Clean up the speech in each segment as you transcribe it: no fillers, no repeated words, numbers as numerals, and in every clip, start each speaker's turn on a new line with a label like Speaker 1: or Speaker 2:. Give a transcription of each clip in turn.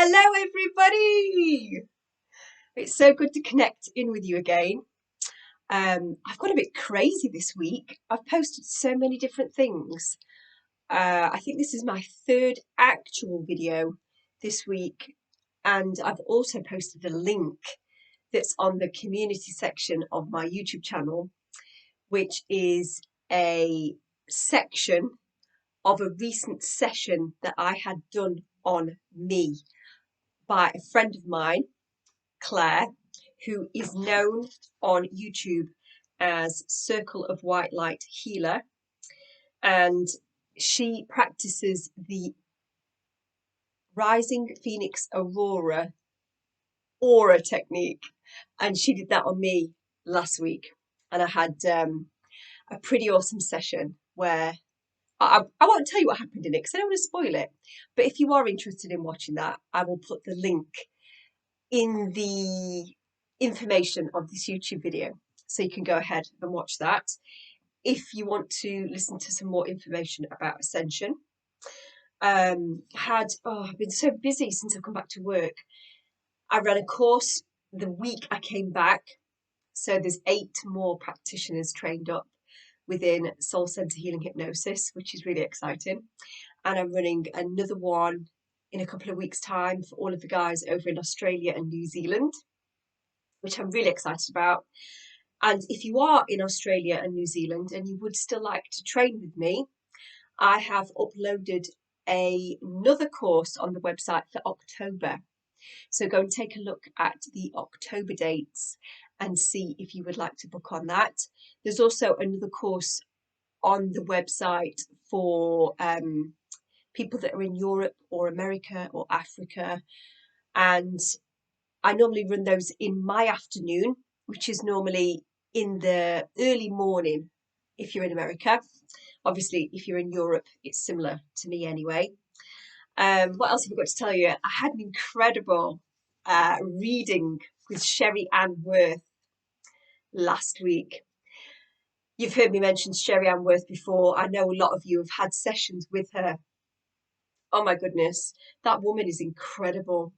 Speaker 1: Hello, everybody. It's so good to connect in with you again. I've got a bit crazy this week. I've posted so many different things. I think this is my third actual video this week, and I've also posted a link that's on the community section of my YouTube channel, which is a section of a recent session that I had done on me by a friend of mine, Claire, who is known on YouTube as Circle of White Light Healer, and she practices the Rising Phoenix Aura technique, and she did that on me last week, and I had a pretty awesome session where I won't tell you what happened in it because I don't want to spoil it, but if you are interested in watching that, I will put the link in the information of this YouTube video, so you can go ahead and watch that if you want to listen to some more information about Ascension. I've been so busy since I've come back to work. I ran a course the week I came back, so there's 8 more practitioners trained up within Soul Center Healing Hypnosis, which is really exciting. And I'm running another one in a couple of weeks' time for all of the guys over in Australia and New Zealand, which I'm really excited about. And if you are in Australia and New Zealand and you would still like to train with me, I have uploaded another course on the website for October. So go and take a look at the October dates and see if you would like to book on that. There's also another course on the website for people that are in Europe or America or Africa. And I normally run those in my afternoon, which is normally in the early morning if you're in America. Obviously, if you're in Europe, it's similar to me anyway. What else have I got to tell you? I had an incredible reading with Sherry Ann Worth last week. You've heard me mention Sherry Ann Worth before. I know a lot of you have had sessions with her. Oh my goodness, that woman is incredible.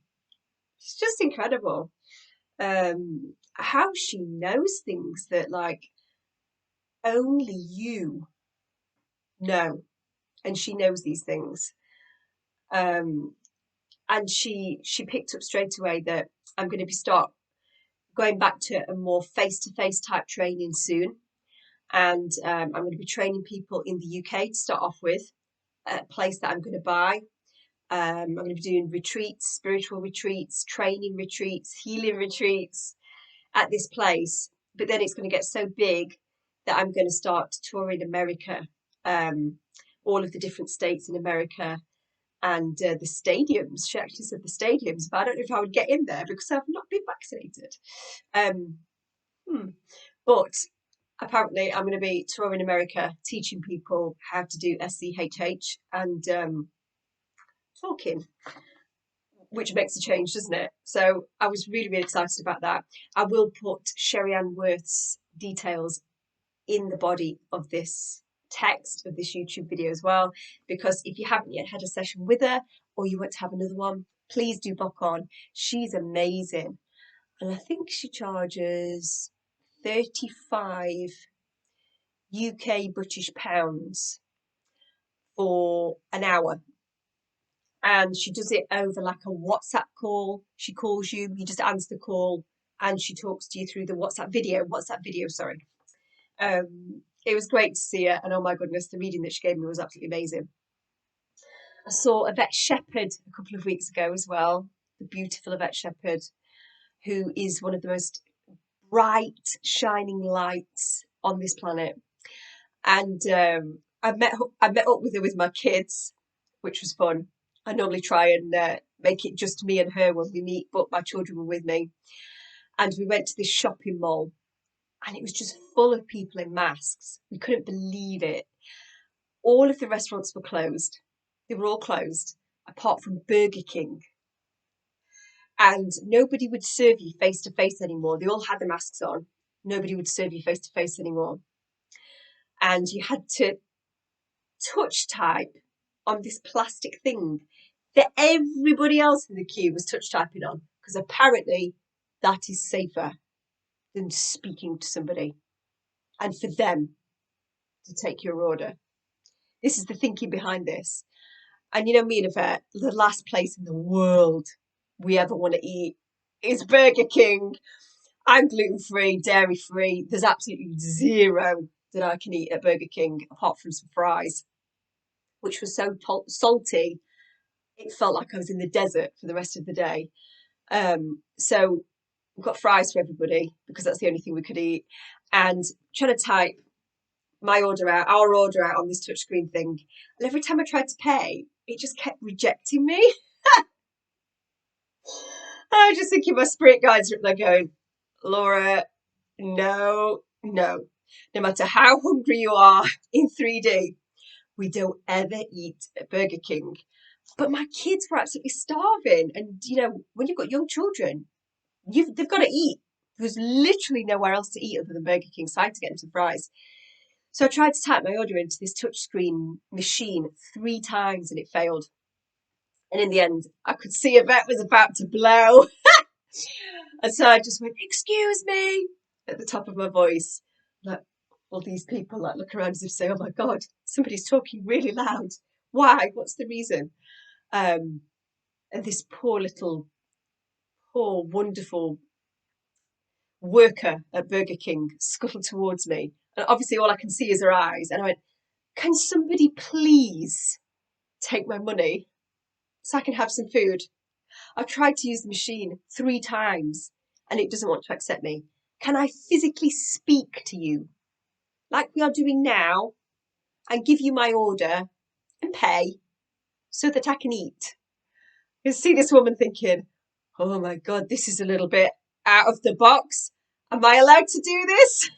Speaker 1: She's just incredible. How she knows things that like only you know, and she knows these things. And she picked up straight away that I'm going to start going back to a more face-to-face type training soon, and I'm going to be training people in the UK to start off with, a place that I'm going to buy. I'm going to be doing retreats, spiritual retreats, training retreats, healing retreats at this place. But then it's going to get so big that I'm going to start touring America, all of the different states in America, and the stadiums. She actually said the stadiums, but I don't know if I would get in there because I've not been vaccinated. But apparently I'm going to be touring America, teaching people how to do SCHH and talking, which makes a change, doesn't it? So I was really, really excited about that. I will put Sherry Ann Worth's details in the body of this text of this YouTube video as well, because if you haven't yet had a session with her or you want to have another one, please do book on. She's amazing. And I think she charges 35 UK British pounds for an hour. And she does it over like a WhatsApp call. She calls you, you just answer the call, and she talks to you through the WhatsApp video, sorry. It was great to see her, and oh my goodness, the reading that she gave me was absolutely amazing. I saw Yvette Shepherd a couple of weeks ago as well, the beautiful Yvette Shepherd, who is one of the most bright, shining lights on this planet. And I met up with her with my kids, which was fun. I normally try and make it just me and her when we meet, but my children were with me. And we went to this shopping mall, and it was just full of people in masks. We couldn't believe it. All of the restaurants were closed. They were all closed, apart from Burger King. And nobody would serve you face to face anymore. They all had the masks on. Nobody would serve you face to face anymore. And you had to touch type on this plastic thing that everybody else in the queue was touch typing on, because apparently that is safer than speaking to somebody and for them to take your order. This is the thinking behind this. And you know, me and Yvette, the last place in the world we ever want to eat is Burger King. I'm gluten-free, dairy-free. There's absolutely zero that I can eat at Burger King apart from some fries, which was so salty, it felt like I was in the desert for the rest of the day. So we've got fries for everybody because that's the only thing we could eat. And trying to type our order out on this touchscreen thing. And every time I tried to pay, it just kept rejecting me. I was just thinking my spirit guides are up there going, Laura, no. No matter how hungry you are in 3D, we don't ever eat at Burger King. But my kids were absolutely starving. And, you know, when you've got young children, they've got to eat. There's literally nowhere else to eat other than Burger King, so I had to get them some fries. So I tried to type my order into this touchscreen machine 3 times and it failed. And in the end, I could see Yvette was about to blow. And so I just went, excuse me, at the top of my voice. Like, all these people like look around as if say, oh my God, somebody's talking really loud. Why? What's the reason? And this poor, wonderful worker at Burger King scuttled towards me. And obviously all I can see is her eyes. And I went, can somebody please take my money so I can have some food? I've tried to use the machine 3 times and it doesn't want to accept me. Can I physically speak to you like we are doing now and give you my order and pay so that I can eat? You see this woman thinking, oh my God, this is a little bit out of the box. Am I allowed to do this?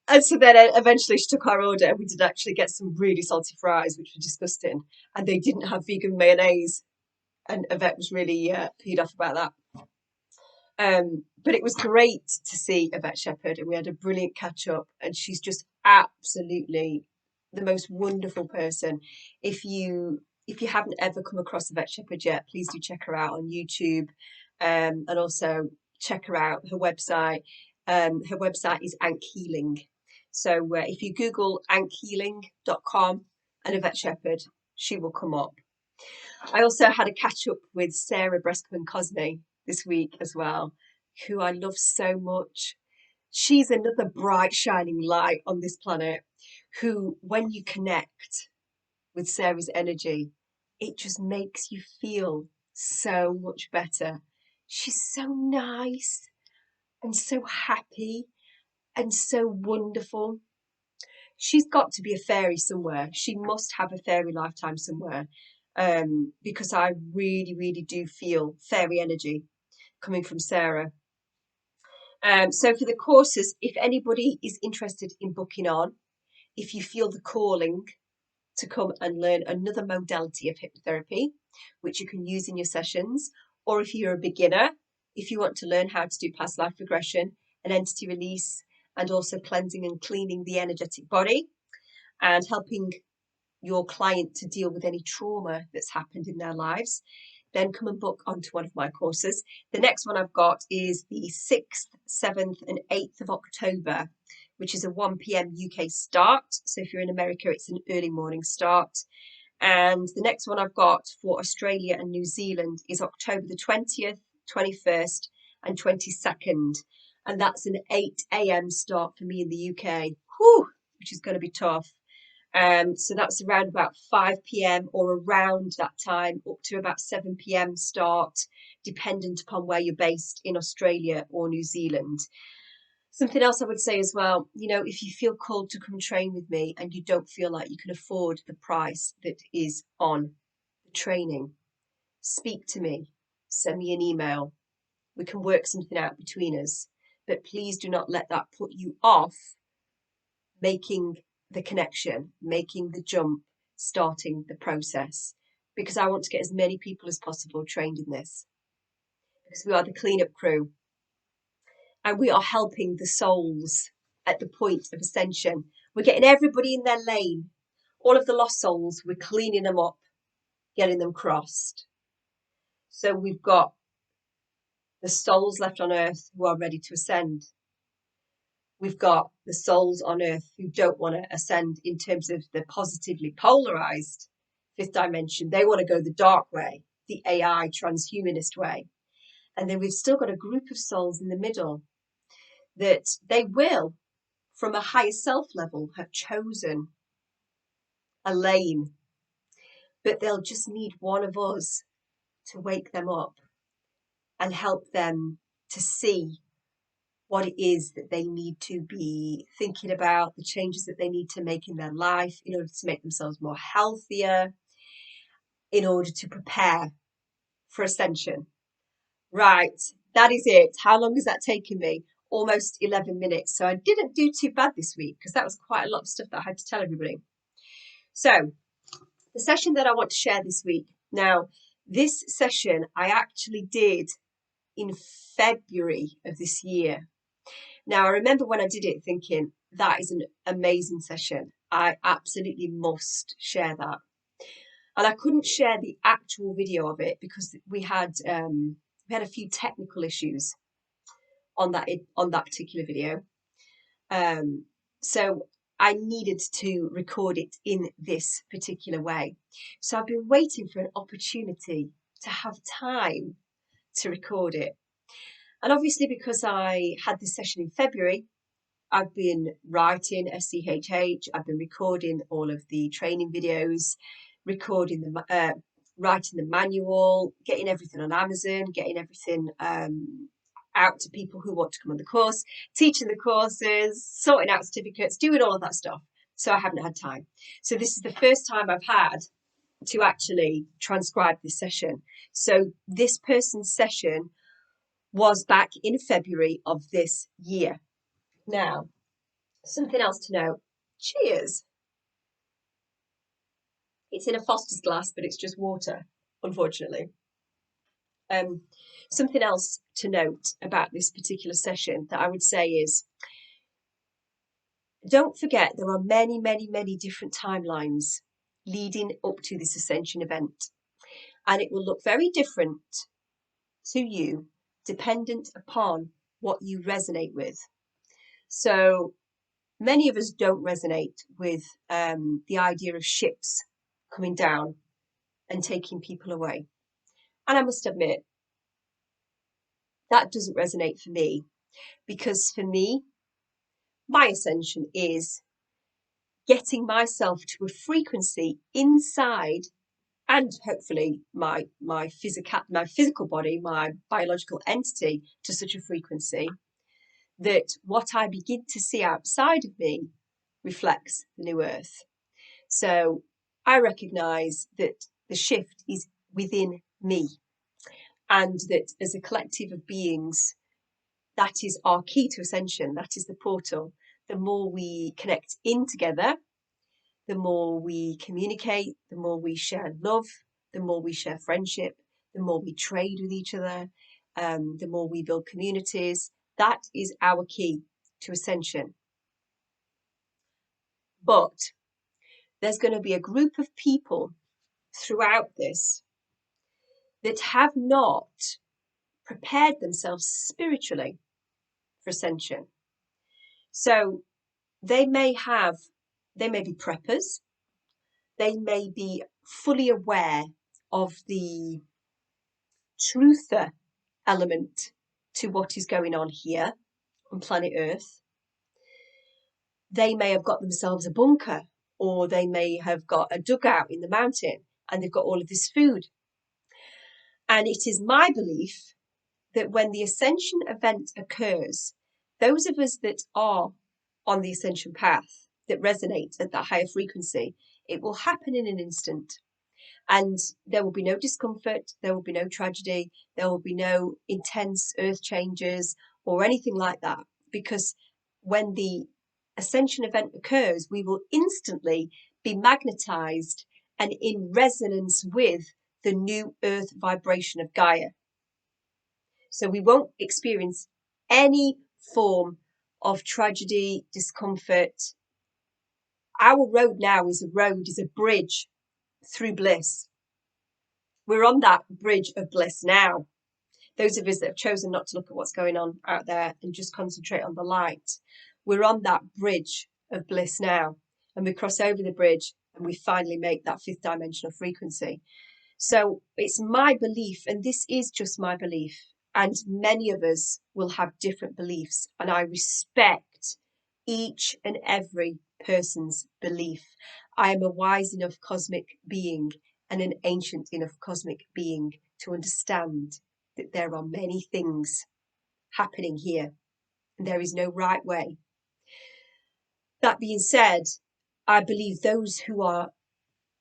Speaker 1: And so then eventually she took our order and we did actually get some really salty fries, which were disgusting. And they didn't have vegan mayonnaise. And Yvette was really peed off about that. But it was great to see Yvette Shepherd and we had a brilliant catch up. And she's just absolutely the most wonderful person. If you haven't ever come across Yvette Shepherd yet, please do check her out on YouTube, and also check her out, her website. Her website is Ankh Healing. So if you Google ankhealing.com and Yvette Shepherd, she will come up. I also had a catch up with Sarah Brescombe Cosme this week as well, who I love so much. She's another bright, shining light on this planet who, when you connect with Sarah's energy, it just makes you feel so much better. She's so nice and so happy and so wonderful. She's got to be a fairy somewhere. She must have a fairy lifetime somewhere, because I really, really do feel fairy energy coming from Sarah. So for the courses, if anybody is interested in booking on, if you feel the calling to come and learn another modality of hypnotherapy, which you can use in your sessions, or if you're a beginner, if you want to learn how to do past life regression and entity release, and also cleansing and cleaning the energetic body, and helping your client to deal with any trauma that's happened in their lives, then come and book onto one of my courses. The next one I've got is the 6th, 7th and 8th of October, which is a 1 p.m. UK start. So if you're in America, it's an early morning start. And the next one I've got for Australia and New Zealand is October the 20th, 21st and 22nd. And that's an 8 a.m. start for me in the UK, which is going to be tough. So that's around about 5 p.m. or around that time, up to about 7 p.m. start, dependent upon where you're based in Australia or New Zealand. Something else I would say as well, you know, if you feel called to come train with me and you don't feel like you can afford the price that is on the training, speak to me, send me an email. We can work something out between us, but please do not let that put you off making the connection, making the jump, starting the process, because I want to get as many people as possible trained in this, because we are the cleanup crew and we are helping the souls at the point of ascension. We're getting everybody in their lane. all of the lost souls, we're cleaning them up, getting them crossed. So we've got the souls left on earth who are ready to ascend. We've got the souls on earth who don't want to ascend in terms of the positively polarized fifth dimension. They want to go the dark way, the AI transhumanist way. And then we've still got a group of souls in the middle that they will, from a higher self level, have chosen a lane, but they'll just need one of us to wake them up and help them to see what it is that they need to be thinking about, the changes that they need to make in their life in order to make themselves more healthier, in order to prepare for ascension. Right, that is it. How long has that taken me? Almost 11 minutes. So I didn't do too bad this week because that was quite a lot of stuff that I had to tell everybody. So the session that I want to share this week. Now, this session I actually did in February of this year. Now, I remember when I did it thinking, that is an amazing session. I absolutely must share that. And I couldn't share the actual video of it because we had a few technical issues on that particular video. So I needed to record it in this particular way. So I've been waiting for an opportunity to have time to record it. And obviously, because I had this session in February, I've been writing SCHH, I've been recording all of the training videos, writing the manual, getting everything on Amazon, getting everything out to people who want to come on the course, teaching the courses, sorting out certificates, doing all of that stuff. So I haven't had time. So this is the first time I've had to actually transcribe this session. So this person's session was back in February of this year. Now, something else to note. Cheers. It's in a Foster's glass, but it's just water, unfortunately. Something else to note about this particular session that I would say is, don't forget there are many, many, many different timelines leading up to this Ascension event. And it will look very different to you dependent upon what you resonate with. So many of us don't resonate with the idea of ships coming down and taking people away. And I must admit, that doesn't resonate for me, because for me, my ascension is getting myself to a frequency inside, and hopefully my physical body, my biological entity, to such a frequency that what I begin to see outside of me reflects the new earth. So I recognize that the shift is within me, and that as a collective of beings, that is our key to ascension. That is the portal. The more we connect in together, the more we communicate, the more we share love, the more we share friendship, the more we trade with each other, the more we build communities. That is our key to ascension. But there's going to be a group of people throughout this that have not prepared themselves spiritually for ascension. So they may be preppers, they may be fully aware of the truther element to what is going on here on planet Earth. They may have got themselves a bunker, or they may have got a dugout in the mountain and they've got all of this food. And it is my belief that when the Ascension event occurs, those of us that are on the Ascension path, that resonate at that higher frequency, it will happen in an instant. And there will be no discomfort, there will be no tragedy, there will be no intense earth changes or anything like that. Because when the Ascension event occurs, we will instantly be magnetized and in resonance with the new earth vibration of Gaia. So we won't experience any form of tragedy, discomfort, Our road now is a bridge through bliss. We're on that bridge of bliss now. Those of us that have chosen not to look at what's going on out there and just concentrate on the light, we're on that bridge of bliss now. And we cross over the bridge and we finally make that fifth dimensional frequency. So it's my belief, and this is just my belief, and many of us will have different beliefs, and I respect each and every person's belief. I am a wise enough cosmic being and an ancient enough cosmic being to understand that there are many things happening here, and there is no right way. That being said, I believe those who are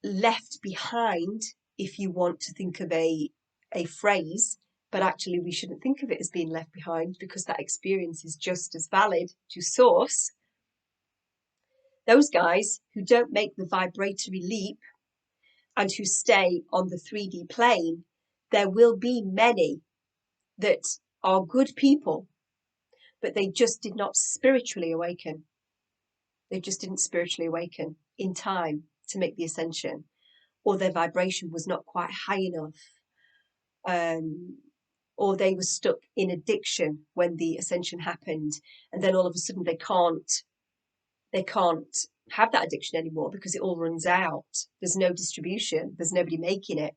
Speaker 1: left behind, if you want to think of a phrase, but actually we shouldn't think of it as being left behind because that experience is just as valid to source. Those guys who don't make the vibratory leap and who stay on the 3D plane, there will be many that are good people, but they just did not spiritually awaken. They just didn't spiritually awaken in time to make the ascension, or their vibration was not quite high enough, or they were stuck in addiction when the ascension happened, and then all of a sudden they can't have that addiction anymore because it all runs out. There's no distribution, there's nobody making it,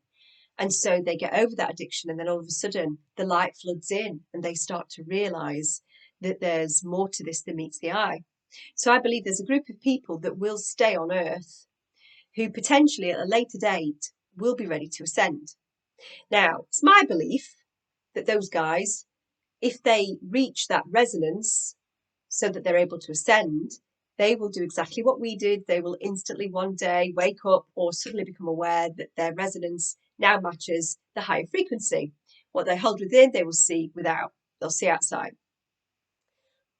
Speaker 1: and so they get over that addiction, and then all of a sudden the light floods in and they start to realize that there's more to this than meets the eye. So I believe there's a group of people that will stay on Earth who potentially at a later date will be ready to ascend. Now, it's my belief that those guys, if they reach that resonance so that they're able to ascend, they will do exactly what we did. They will instantly one day wake up or suddenly become aware that their resonance now matches the higher frequency. What they hold within, they will see without. They'll see outside.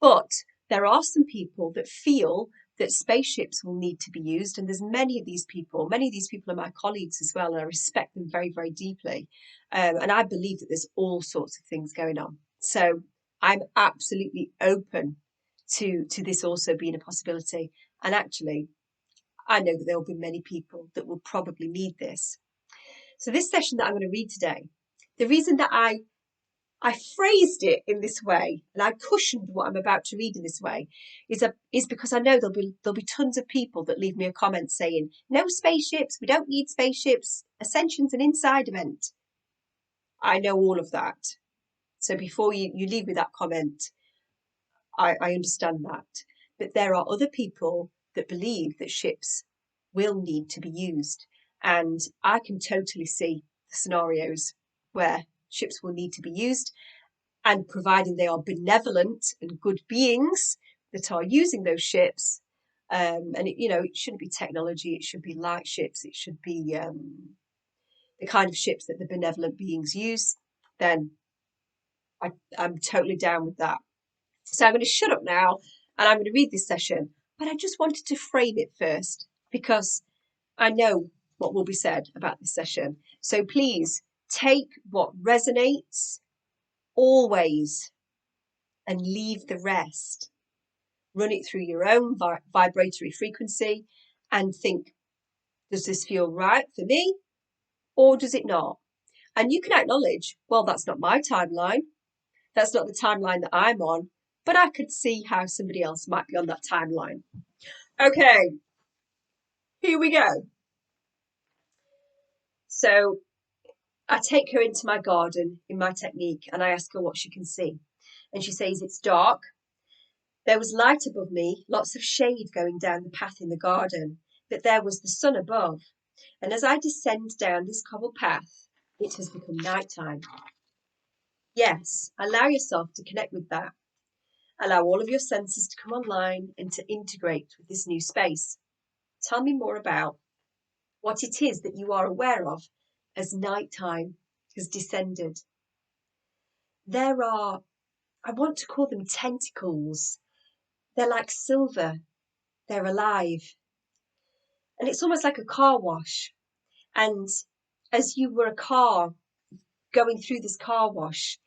Speaker 1: But there are some people that feel that spaceships will need to be used, and there's many of these people. Many of these people are my colleagues as well, and I respect them very, very deeply. And I believe that there's all sorts of things going on. So I'm absolutely open to this also being a possibility. And actually, I know that there will be many people that will probably need this. So this session that I'm going to read today, the reason that I phrased it in this way and I cushioned what I'm about to read in this way is because I know there'll be tons of people that leave me a comment saying, no spaceships, we don't need spaceships, Ascension's an inside event. I know all of that. So before you leave me that comment, I understand that. But there are other people that believe that ships will need to be used. And I can totally see the scenarios where ships will need to be used. And providing they are benevolent and good beings that are using those ships, and it shouldn't be technology, it should be light ships, it should be the kind of ships that the benevolent beings use, then I'm totally down with that. So I'm going to shut up now and I'm going to read this session, but I just wanted to frame it first because I know what will be said about this session. So please take what resonates always and leave the rest. Run it through your own vibratory frequency and think, does this feel right for me or does it not? And you can acknowledge, well, that's not my timeline. That's not the timeline that I'm on, but I could see how somebody else might be on that timeline. Okay, here we go. So I take her into my garden in my technique and I ask her what she can see. And she says, it's dark. There was light above me, lots of shade going down the path in the garden, but there was the sun above. And as I descend down this cobbled path, it has become nighttime. Yes, allow yourself to connect with that. Allow all of your senses to come online and to integrate with this new space. Tell me more about what it is that you are aware of as nighttime has descended. There are, I want to call them tentacles. They're like silver. They're alive. And it's almost like a car wash. And as you were a car going through this car wash,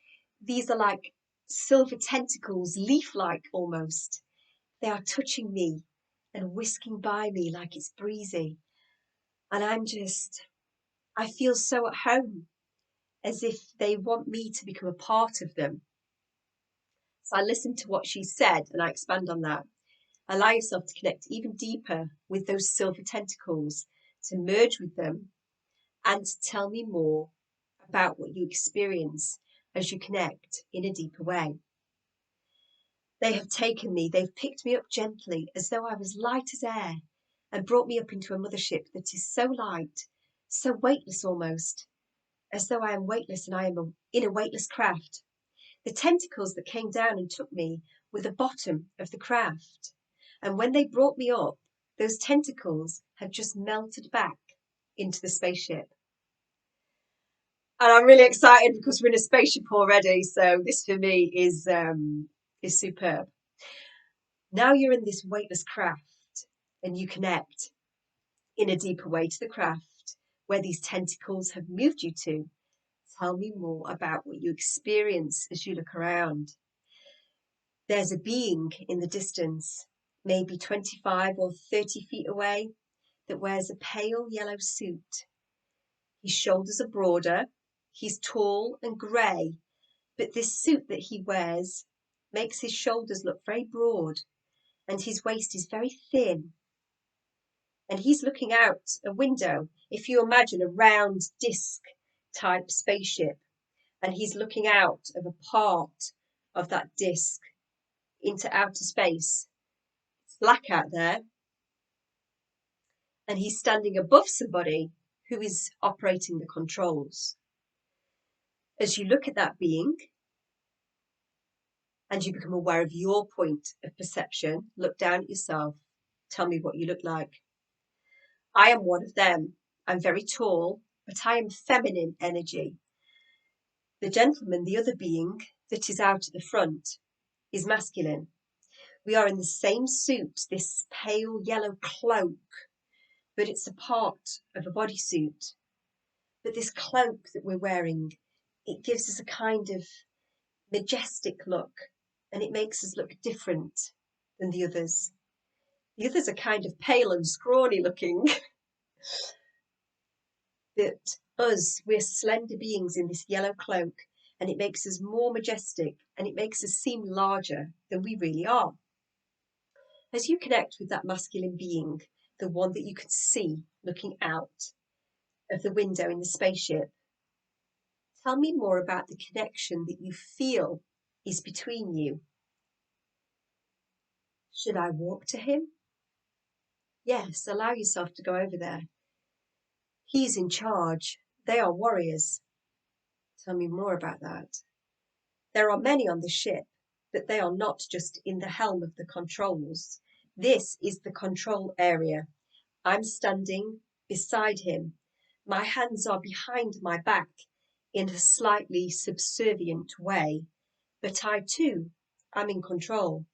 Speaker 1: these are like silver tentacles, leaf-like almost. They are touching me and whisking by me like it's breezy. And I feel so at home, as if they want me to become a part of them. So I listen to what she said and I expand on that. Allow yourself to connect even deeper with those silver tentacles, to merge with them, and to tell me more about what you experience as you connect in a deeper way. They have taken me, they've picked me up gently as though I was light as air, and brought me up into a mothership that is so light, so weightless almost, as though I am weightless and I am in a weightless craft. The tentacles that came down and took me were the bottom of the craft. And when they brought me up, those tentacles had just melted back into the spaceship. And I'm really excited because we're in a spaceship already. So this for me is superb. Now you're in this weightless craft and you connect in a deeper way to the craft where these tentacles have moved you to. Tell me more about what you experience as you look around. There's a being in the distance, maybe 25 or 30 feet away, that wears a pale yellow suit. His shoulders are broader, he's tall and grey, but this suit that he wears makes his shoulders look very broad and his waist is very thin. And he's looking out a window, if you imagine a round disc type spaceship, and he's looking out of a part of that disc into outer space. It's black out there, and he's standing above somebody who is operating the controls. As you look at that being and you become aware of your point of perception, look down at yourself, tell me what you look like. I am one of them. I'm very tall, but I am feminine energy. The gentleman, the other being that is out at the front, is masculine. We are in the same suit, this pale yellow cloak, but it's a part of a bodysuit. But this cloak that we're wearing, it gives us a kind of majestic look, and it makes us look different than the others. The others are kind of pale and scrawny looking. But us, we're slender beings in this yellow cloak, and it makes us more majestic, and it makes us seem larger than we really are. As you connect with that masculine being, the one that you can see looking out of the window in the spaceship, tell me more about the connection that you feel is between you. Should I walk to him? Yes, allow yourself to go over there. He's in charge. They are warriors. Tell me more about that. There are many on the ship, but they are not just in the helm of the controls. This is the control area. I'm standing beside him. My hands are behind my back in a slightly subservient way, but I too am in control.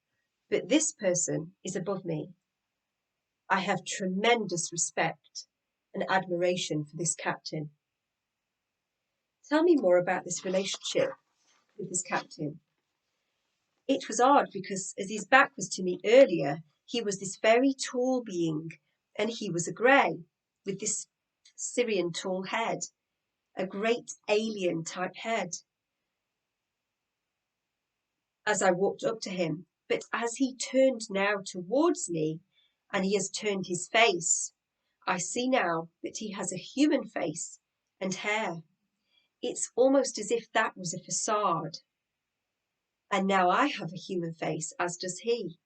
Speaker 1: But this person is above me. I have tremendous respect and admiration for this captain. Tell me more about this relationship with this captain. It was odd because as his back was to me earlier, he was this very tall being, and he was a grey with this Syrian tall head, a great alien type head. As I walked up to him, but as he turned now towards me, and he has turned his face, I see now that he has a human face and hair. It's almost as if that was a facade. And now I have a human face, as does he.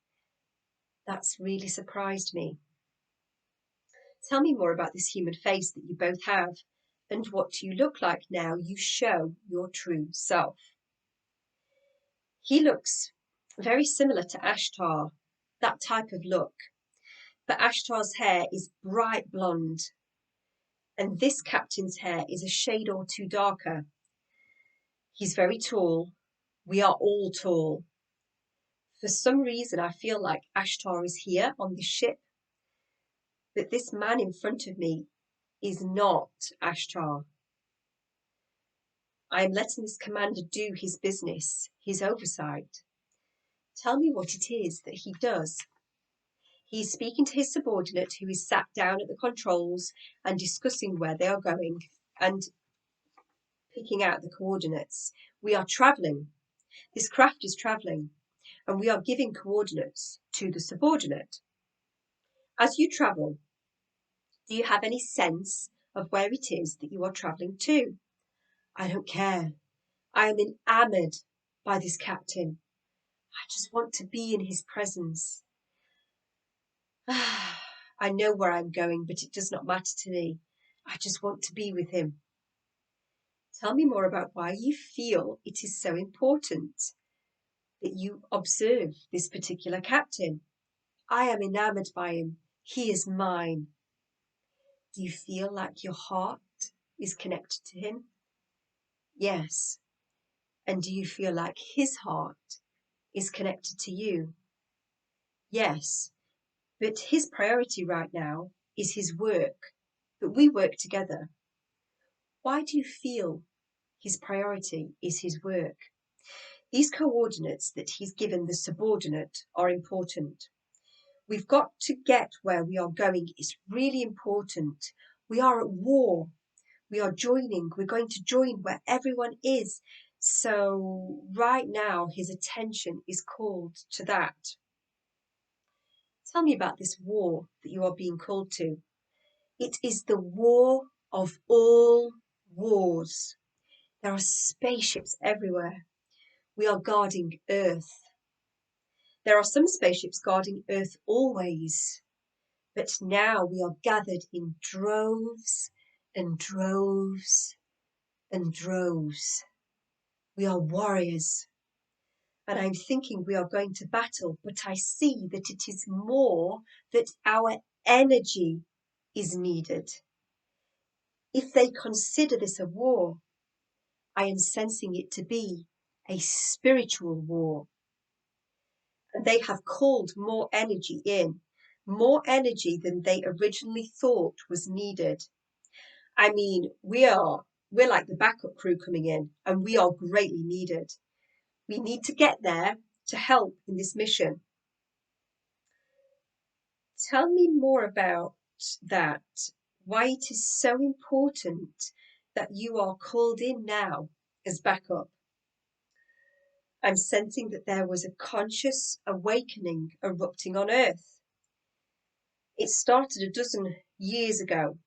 Speaker 1: That's really surprised me. Tell me more about this human face that you both have, and what you look like now you show your true self. He looks very similar to Ashtar, that type of look. But Ashtar's hair is bright blonde, and this captain's hair is a shade or two darker. He's very tall. We are all tall. For some reason, I feel like Ashtar is here on the ship, but this man in front of me is not Ashtar. I am letting this commander do his business, his oversight. Tell me what it is that he does. He's speaking to his subordinate, who is sat down at the controls and discussing where they are going and picking out the coordinates. We are travelling. This craft is travelling, and we are giving coordinates to the subordinate. As you travel, do you have any sense of where it is that you are travelling to? I don't care. I am enamoured by this captain. I just want to be in his presence. I know where I'm going, but it does not matter to me. I just want to be with him. Tell me more about why you feel it is so important that you observe this particular captain. I am enamoured by him. He is mine. Do you feel like your heart is connected to him? Yes. And do you feel like his heart is connected to you? Yes. But his priority right now is his work. But we work together. Why do you feel his priority is his work? These coordinates that he's given the subordinate are important. We've got to get where we are going. It's really important. We are at war. We are joining. We're going to join where everyone is. So right now, his attention is called to that. Tell me about this war that you are being called to. It is the war of all wars. There are spaceships everywhere. We are guarding Earth. There are some spaceships guarding Earth always. But now we are gathered in droves and droves and droves. We are warriors. And I'm thinking we are going to battle, but I see that it is more that our energy is needed. If they consider this a war, I am sensing it to be a spiritual war. And they have called more energy in, more energy than they originally thought was needed. I mean, we're like the backup crew coming in, and we are greatly needed. We need to get there to help in this mission. Tell me more about that, why it is so important that you are called in now as backup. I'm sensing that there was a conscious awakening erupting on Earth. It started a dozen years ago,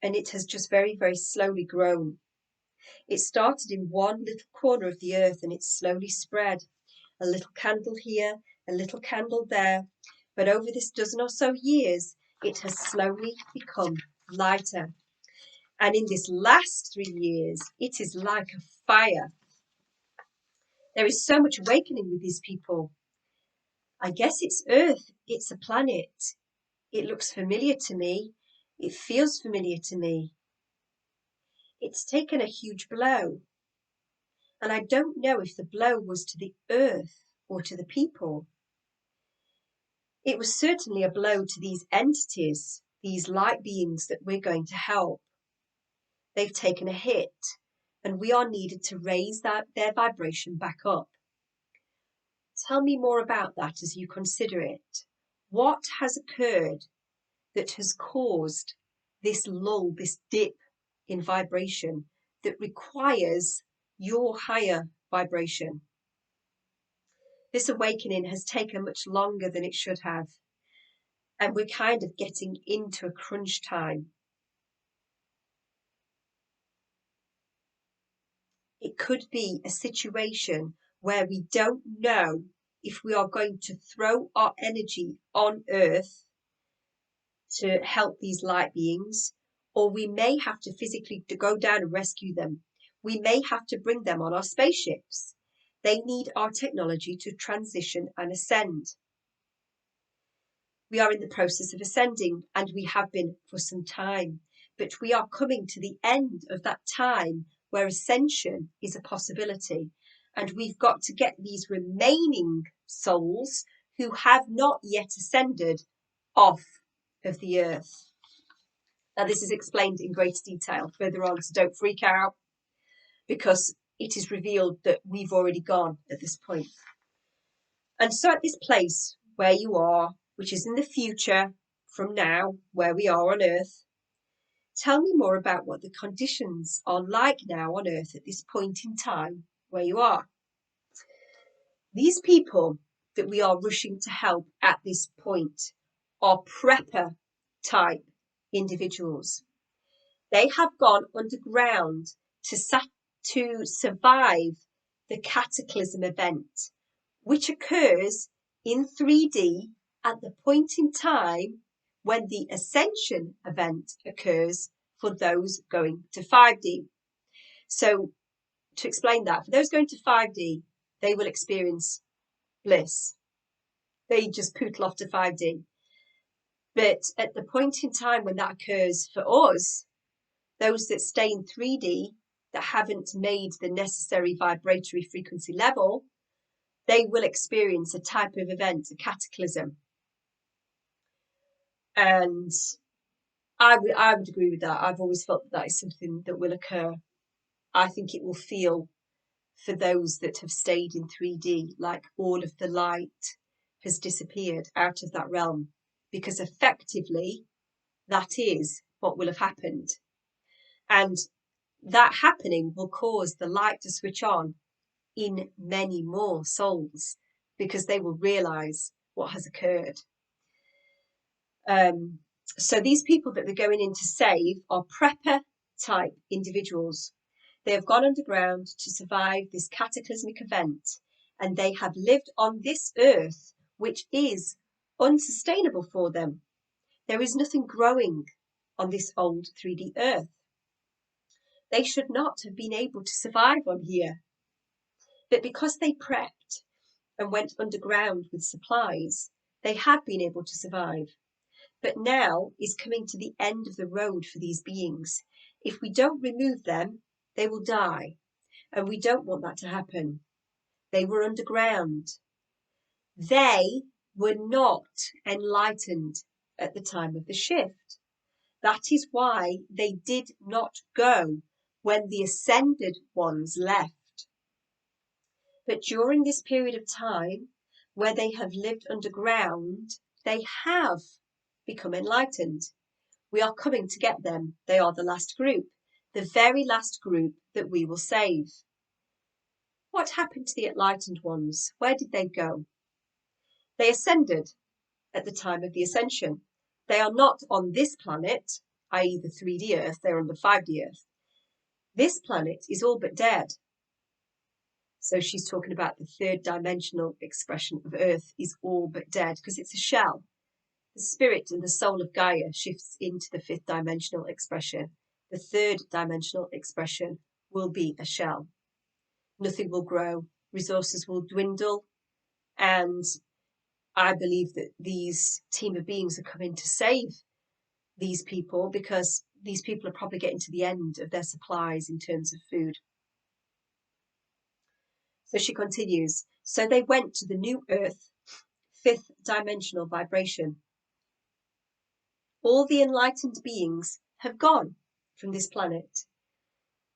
Speaker 1: and it has just very, very slowly grown. It started in one little corner of the Earth, and it's slowly spread. A little candle here, a little candle there. But over this dozen or so years, it has slowly become lighter. And in this last 3 years, it is like a fire. There is so much awakening with these people. I guess it's Earth. It's a planet. It looks familiar to me. It feels familiar to me. It's taken a huge blow. And I don't know if the blow was to the Earth or to the people. It was certainly a blow to these entities, these light beings that we're going to help. They've taken a hit, and we are needed to raise their vibration back up. Tell me more about that as you consider it. What has occurred that has caused this lull, this dip in vibration that requires your higher vibration? This awakening has taken much longer than it should have. And we're kind of getting into a crunch time. It could be a situation where we don't know if we are going to throw our energy on Earth to help these light beings, or we may have to physically go down and rescue them. We may have to bring them on our spaceships. They need our technology to transition and ascend. We are in the process of ascending, and we have been for some time, but we are coming to the end of that time where ascension is a possibility, and we've got to get these remaining souls who have not yet ascended off of the Earth. Now, this is explained in greater detail further on, so don't freak out, because it is revealed that we've already gone at this point. And so at this place where you are, which is in the future from now, where we are on Earth. Tell me more about what the conditions are like now on Earth at this point in time where you are. These people that we are rushing to help at this point are prepper type individuals. They have gone underground to survive the cataclysm event, which occurs in 3D at the point in time when the Ascension event occurs for those going to 5D. So to explain that, for those going to 5D, they will experience bliss. They just poodle off to 5D. But at the point in time when that occurs for us, those that stay in 3D that haven't made the necessary vibratory frequency level, they will experience a type of event, a cataclysm. And I would agree with that. I've always felt that is something that will occur. I think it will feel, for those that have stayed in 3D, like all of the light has disappeared out of that realm, because effectively that is what will have happened. And that happening will cause the light to switch on in many more souls, because they will realize what has occurred. So these people that they're going in to save are prepper type individuals. They have gone underground to survive this cataclysmic event, and they have lived on this earth, which is unsustainable for them. There is nothing growing on this old 3D earth. They should not have been able to survive on here. But because they prepped and went underground with supplies, they have been able to survive. But now is coming to the end of the road for these beings. If we don't remove them, they will die. And we don't want that to happen. They were underground. They were not enlightened at the time of the shift. That is why they did not go when the ascended ones left. But during this period of time where they have lived underground, they have become enlightened. We are coming to get them. They are the last group, the very last group that we will save. What happened to the enlightened ones? Where did they go? They ascended at the time of the ascension. They are not on this planet, i.e. the 3D Earth, they're on the 5D Earth. This planet is all but dead. So she's talking about the third dimensional expression of Earth is all but dead, because it's a shell. The spirit and the soul of Gaia shifts into the fifth dimensional expression. The third dimensional expression will be a shell. Nothing will grow, resources will dwindle, and I believe that these team of beings are coming to save these people, because these people are probably getting to the end of their supplies in terms of food. So she continues, so they went to the new Earth, fifth dimensional vibration. All the enlightened beings have gone from this planet.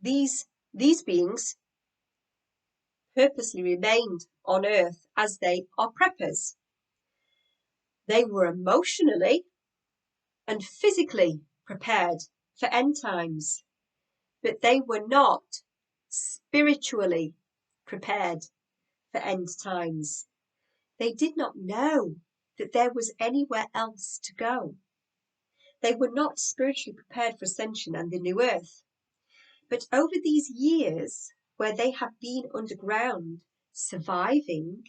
Speaker 1: These beings purposely remained on Earth as they are preppers. They were emotionally and physically prepared for end times, but they were not spiritually prepared for end times. They did not know that there was anywhere else to go. They were not spiritually prepared for ascension and the new earth. But over these years where they have been underground surviving,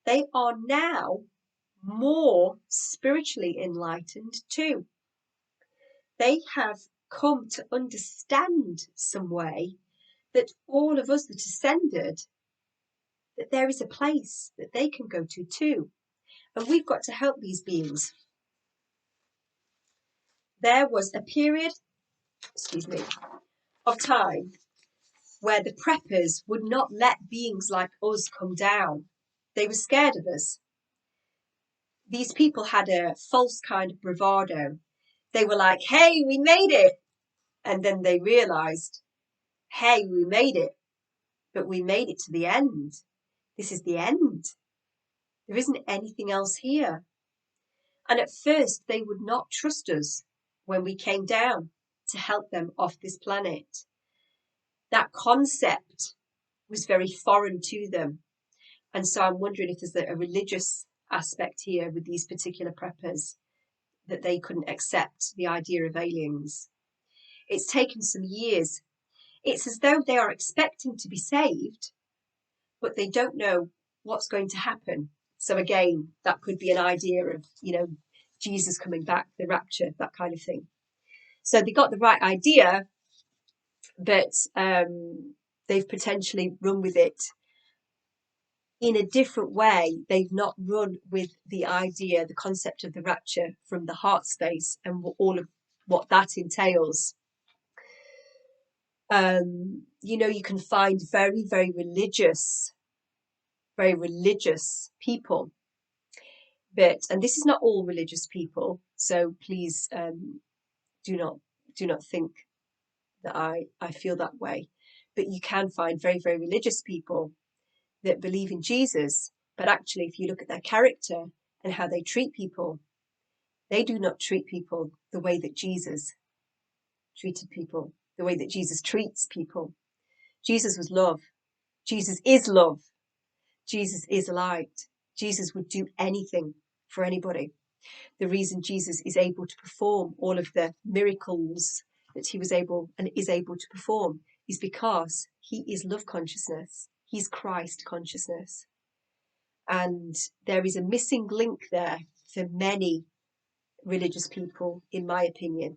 Speaker 1: they are now more spiritually enlightened too. They have come to understand some way that all of us that ascended, that there is a place that they can go to too. And we've got to help these beings. There was a period, of time where the preppers would not let beings like us come down. They were scared of us. These people had a false kind of bravado. They were like, hey, we made it. And then they realized, hey, we made it, but we made it to the end. This is the end. There isn't anything else here. And at first, they would not trust us when we came down to help them off this planet. That concept was very foreign to them. And so I'm wondering if there's a religious aspect here with these particular preppers, that they couldn't accept the idea of aliens. It's taken some years. It's as though they are expecting to be saved, but they don't know what's going to happen. So again, that could be an idea of, Jesus coming back, the rapture, that kind of thing. So they got the right idea, but they've potentially run with it in a different way. They've not run with the idea, the concept of the rapture from the heart space and all of what that entails. You can find very, very religious people, and this is not all religious people, so please do not think that I feel that way. But you can find very, very religious people that believe in Jesus, but actually, if you look at their character and how they treat people, they do not treat people the way that Jesus treated people, the way that Jesus treats people. Jesus was love. Jesus is love. Jesus is light. Jesus would do anything for anybody. The reason Jesus is able to perform all of the miracles that he was able and is able to perform is because he is love consciousness. He's Christ consciousness. And there is a missing link there for many religious people, in my opinion.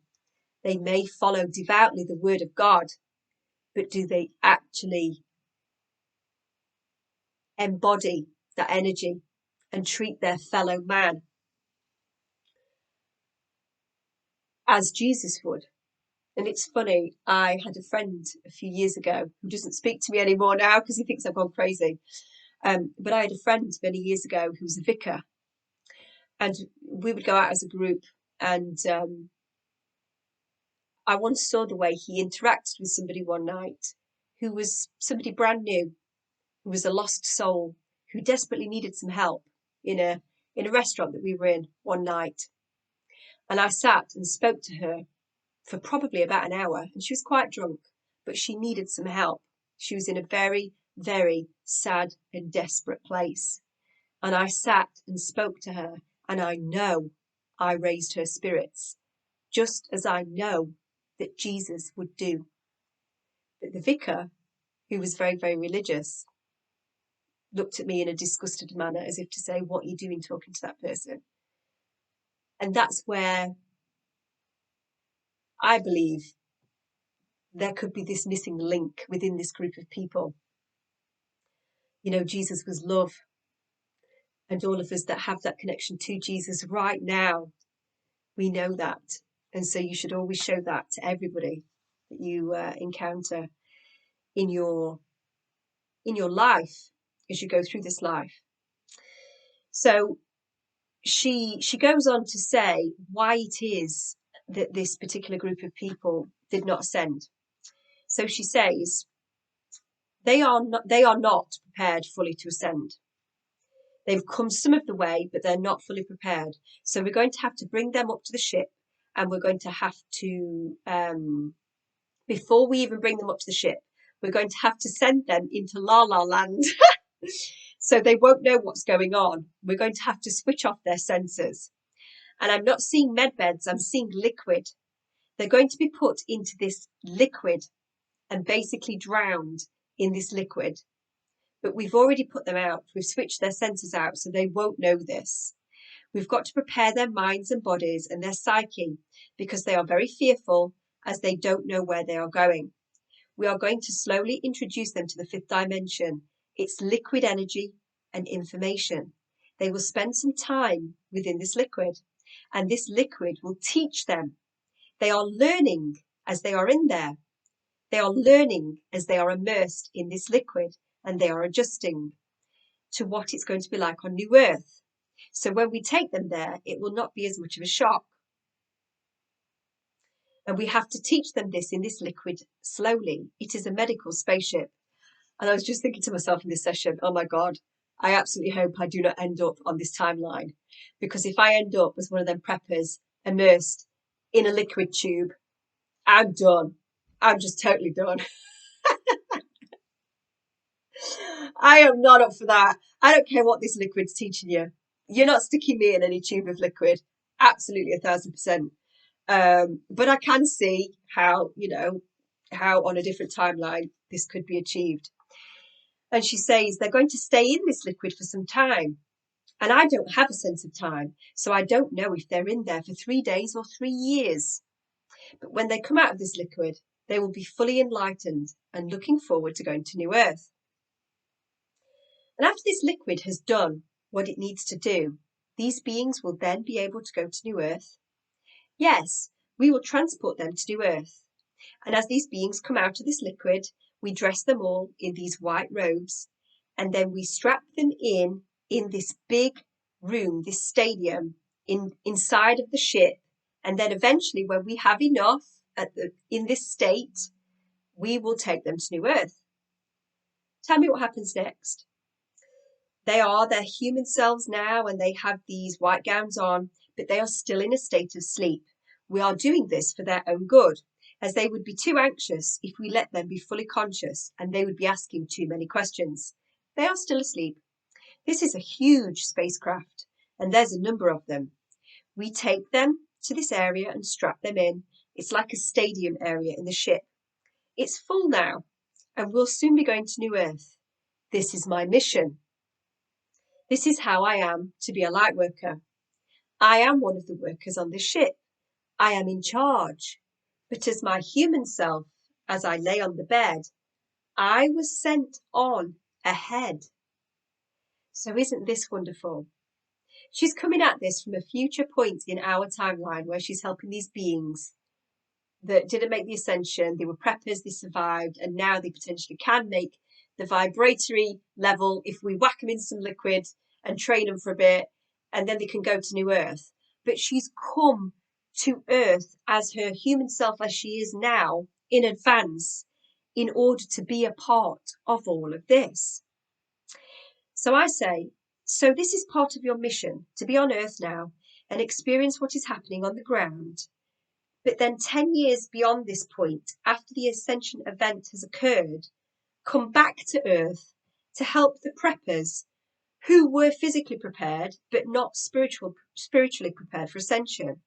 Speaker 1: They may follow devoutly the word of God, but do they actually embody that energy and treat their fellow man as Jesus would? And it's funny, I had a friend a few years ago who doesn't speak to me anymore now because he thinks I've gone crazy. But I had a friend many years ago who was a vicar, and we would go out as a group, and I once saw the way he interacted with somebody one night who was somebody brand new, who was a lost soul, who desperately needed some help in a restaurant that we were in one night. And I sat and spoke to her for probably about an hour, and she was quite drunk, but she needed some help. She was in a very, very sad and desperate place. And I sat and spoke to her, and I know I raised her spirits, just as I know that Jesus would do. But the vicar, who was very, very religious, looked at me in a disgusted manner as if to say, what are you doing talking to that person? And that's where I believe there could be this missing link within this group of people. Jesus was love. And all of us that have that connection to Jesus right now, we know that. And so you should always show that to everybody that you encounter in your life as you go through this life. So she goes on to say why it is that this particular group of people did not ascend. So she says they are not prepared fully to ascend. They've come some of the way, but they're not fully prepared. So we're going to have to bring them up to the ship, and we're going to have to, before we even bring them up to the ship, we're going to have to send them into La La Land. So they won't know what's going on. We're going to have to switch off their senses. And I'm not seeing med beds, I'm seeing liquid. They're going to be put into this liquid and basically drowned in this liquid. But we've already put them out. We've switched their senses out, so they won't know this. We've got to prepare their minds and bodies and their psyche because they are very fearful as they don't know where they are going. We are going to slowly introduce them to the fifth dimension. It's liquid energy and information. They will spend some time within this liquid, and this liquid will teach them. They are learning as they are in there. They are learning as they are immersed in this liquid, and they are adjusting to what it's going to be like on New Earth. So when we take them there, it will not be as much of a shock. And we have to teach them this in this liquid slowly. It is a medical spaceship. And I was just thinking to myself in this session, oh my God, I absolutely hope I do not end up on this timeline, because if I end up as one of them preppers immersed in a liquid tube, I'm done. I'm just totally done. I am not up for that. I don't care what this liquid's teaching you. You're not sticking me in any tube of liquid. Absolutely 1,000%. But I can see how, how on a different timeline this could be achieved. And she says they're going to stay in this liquid for some time. And I don't have a sense of time. So I don't know if they're in there for 3 days or 3 years. But when they come out of this liquid, they will be fully enlightened and looking forward to going to New Earth. And after this liquid has done what it needs to do, these beings will then be able to go to New Earth. Yes, we will transport them to New Earth. And as these beings come out of this liquid, we dress them all in these white robes, and then we strap them in this big room, this stadium, inside of the ship. And then eventually, when we have enough in this state, we will take them to New Earth. Tell me what happens next. They are their human selves now, and they have these white gowns on, but they are still in a state of sleep. We are doing this for their own good, as they would be too anxious if we let them be fully conscious, and they would be asking too many questions. They are still asleep. This is a huge spacecraft, and there's a number of them. We take them to this area and strap them in. It's like a stadium area in the ship. It's full now, and we'll soon be going to New Earth. This is my mission. This is how I am to be a light worker. I am one of the workers on this ship. I am in charge. But as my human self, as I lay on the bed, I was sent on ahead. So isn't this wonderful? She's coming at this from a future point in our timeline where she's helping these beings that didn't make the ascension. They were preppers, they survived, and now they potentially can make the vibratory level if we whack them in some liquid and train them for a bit, and then they can go to New Earth. But she's come to Earth as her human self, as she is now, in advance, in order to be a part of all of this. So I say, so this is part of your mission, to be on Earth now and experience what is happening on the ground. But then 10 years beyond this point, after the Ascension event has occurred, come back to Earth to help the preppers who were physically prepared, but not spiritually prepared for Ascension,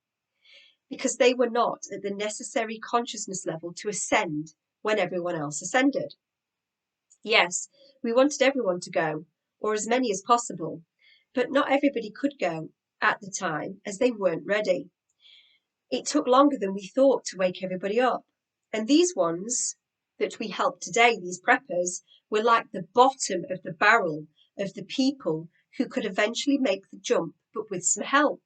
Speaker 1: because they were not at the necessary consciousness level to ascend when everyone else ascended. Yes, we wanted everyone to go, or as many as possible, but not everybody could go at the time as they weren't ready. It took longer than we thought to wake everybody up. And these ones that we helped today, these preppers, were like the bottom of the barrel of the people who could eventually make the jump, but with some help.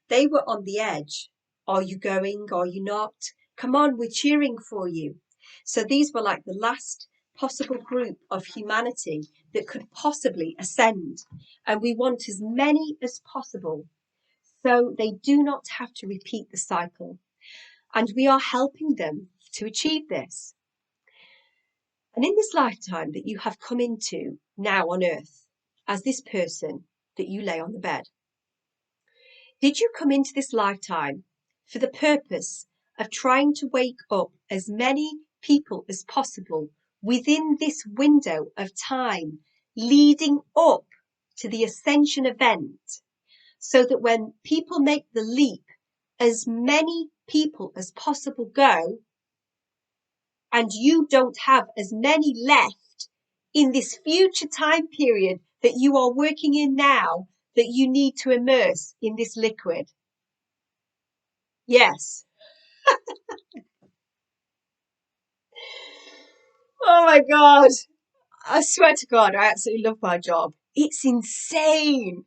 Speaker 1: They were on the edge. Are you going? Are you not? Come on, we're cheering for you. So these were like the last possible group of humanity that could possibly ascend. And we want as many as possible, so they do not have to repeat the cycle. And we are helping them to achieve this. And in this lifetime that you have come into now on Earth, as this person that you lay on the bed, did you come into this lifetime for the purpose of trying to wake up as many people as possible within this window of time leading up to the Ascension event, so that when people make the leap, as many people as possible go, and you don't have as many left in this future time period that you are working in now, that you need to immerse in this liquid? Yes. Oh my God. I swear to God, I absolutely love my job. It's insane,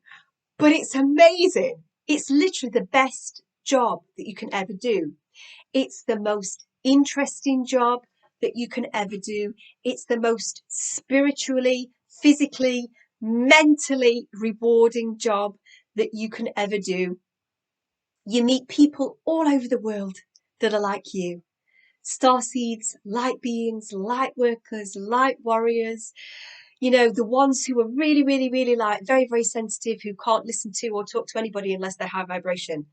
Speaker 1: but it's amazing. It's literally the best job that you can ever do. It's the most interesting job that you can ever do. It's the most spiritually, physically, mentally rewarding job that you can ever do. You meet people all over the world that are like you. Starseeds, light beings, light workers, light warriors. You know, the ones who are really, really, really like very, very sensitive, who can't listen to or talk to anybody unless they're high vibration,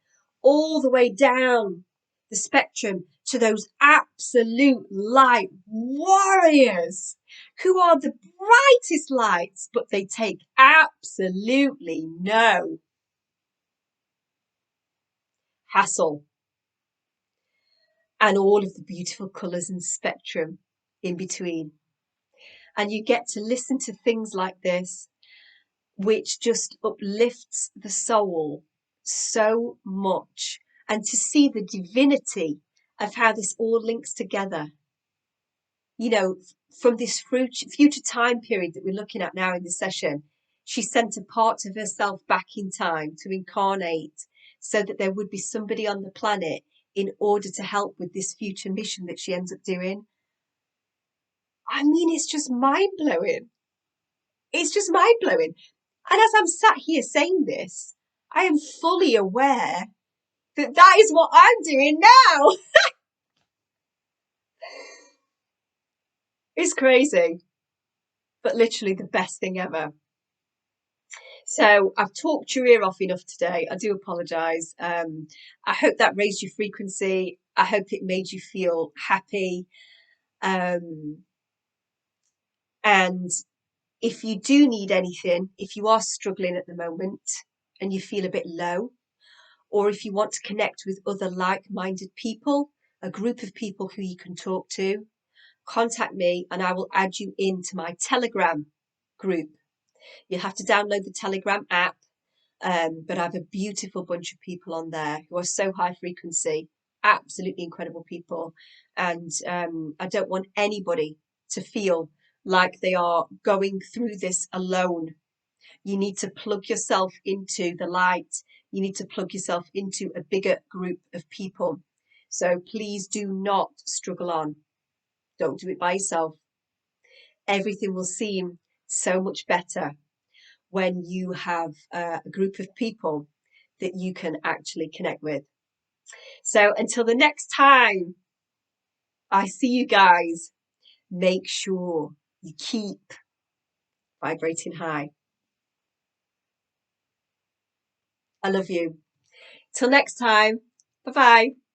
Speaker 1: all the way down the spectrum to those absolute light warriors who are the brightest lights, but they take absolutely no hassle, and all of the beautiful colours and spectrum in between. And you get to listen to things like this, which just uplifts the soul so much, and to see the divinity of how this all links together. You know, from this future time period that we're looking at now in this session, she sent a part of herself back in time to incarnate so that there would be somebody on the planet in order to help with this future mission that she ends up doing. I mean, it's just mind blowing. It's just mind blowing. And as I'm sat here saying this, I am fully aware that that is what I'm doing now. It's crazy, but literally the best thing ever. So I've talked your ear off enough today. I do apologise. I hope that raised your frequency. I hope it made you feel happy. And if you do need anything, if you are struggling at the moment and you feel a bit low, or if you want to connect with other like-minded people, a group of people who you can talk to, contact me and I will add you into my Telegram group. You'll have to download the Telegram app, but I have a beautiful bunch of people on there who are so high frequency, absolutely incredible people. And I don't want anybody to feel like they are going through this alone. You need to plug yourself into the light. You need to plug yourself into a bigger group of people. So please do not struggle on. Don't do it by yourself. Everything will seem so much better when you have a group of people that you can actually connect with. So until the next time I see you guys, make sure you keep vibrating high. I love you. Till next time. Bye-bye.